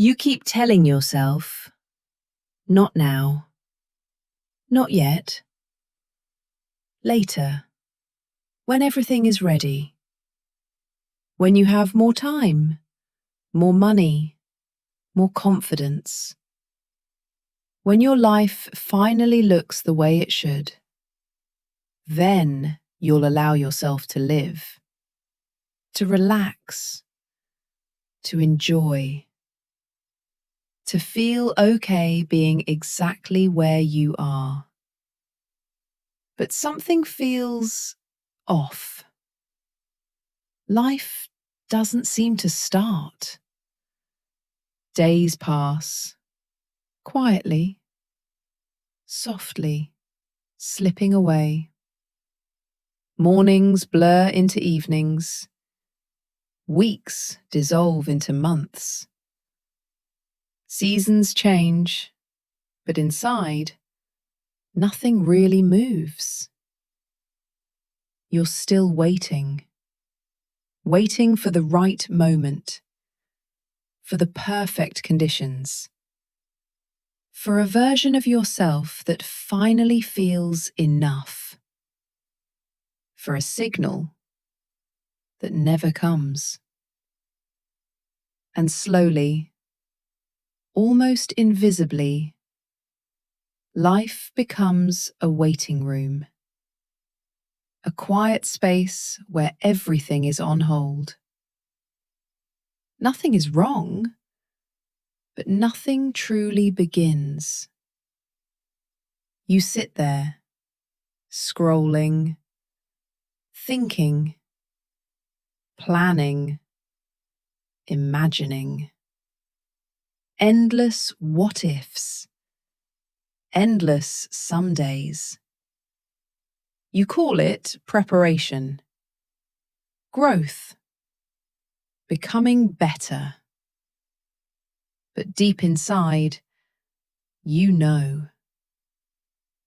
You keep telling yourself, not now, not yet, later, when everything is ready, when you have more time, more money, more confidence, when your life finally looks the way it should, then you'll allow yourself to live, to relax, to enjoy, to feel okay being exactly where you are. But something feels off. Life doesn't seem to start. Days pass, quietly, softly, slipping away. Mornings blur into evenings. Weeks dissolve into months. Seasons change, but inside, nothing really moves. You're still waiting, waiting for the right moment, for the perfect conditions, for a version of yourself that finally feels enough, for a signal that never comes. And slowly, almost invisibly, life becomes a waiting room, a quiet space where everything is on hold. Nothing is wrong, but nothing truly begins. You sit there, scrolling, thinking, planning, imagining. Endless what-ifs, endless some days. You call it preparation, growth, becoming better. But deep inside, you know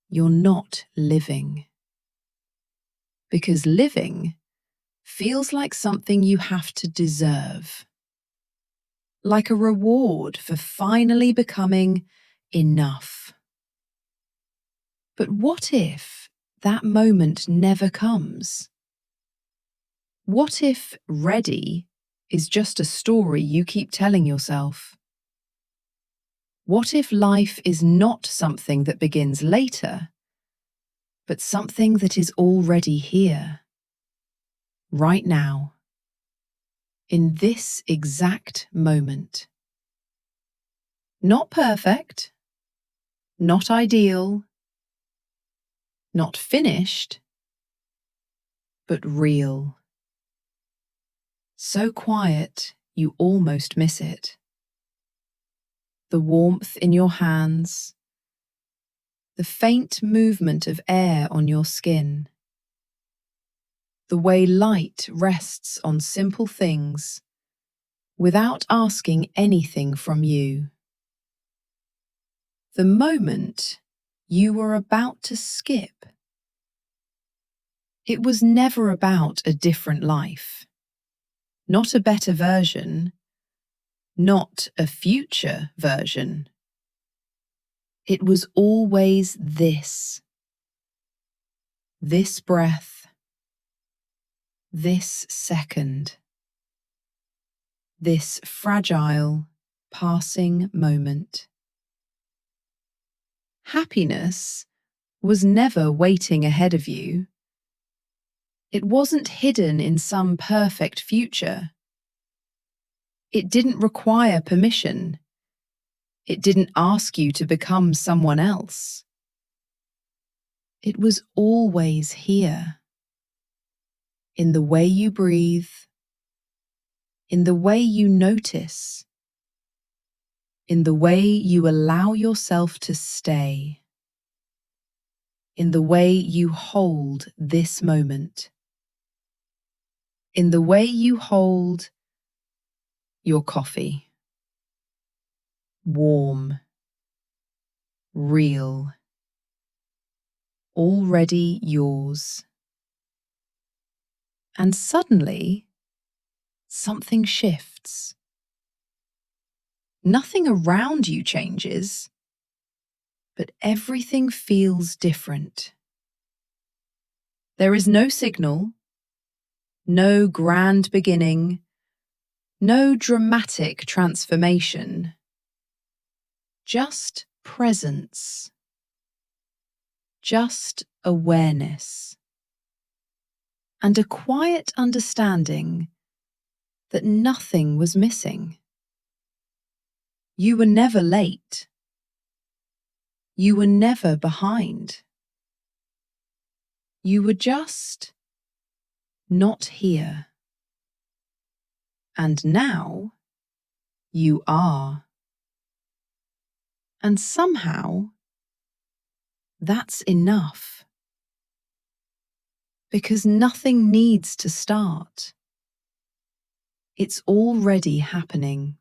you're not living. Because living feels like something you have to deserve. Like a reward for finally becoming enough. But what if that moment never comes? What if ready is just a story you keep telling yourself? What if life is not something that begins later, but something that is already here, right now, in this exact moment? Not perfect, not ideal, not finished, but real. So quiet you almost miss it. The warmth in your hands, the faint movement of air on your skin, the way light rests on simple things without asking anything from you. The moment you were about to skip. It was never about a different life, not a better version, not a future version. It was always this breath, this second, this fragile, passing moment. Happiness was never waiting ahead of you. It wasn't hidden in some perfect future. It didn't require permission. It didn't ask you to become someone else. It was always here. In the way you breathe, in the way you notice, in the way you allow yourself to stay, in the way you hold this moment, in the way you hold your coffee. Warm, real, already yours. And suddenly, something shifts. Nothing around you changes, but everything feels different. There is no signal, no grand beginning, no dramatic transformation, just presence, just awareness, and a quiet understanding that nothing was missing. You were never late. You were never behind. You were just not here. And now you are. And somehow that's enough. Because nothing needs to start. It's already happening.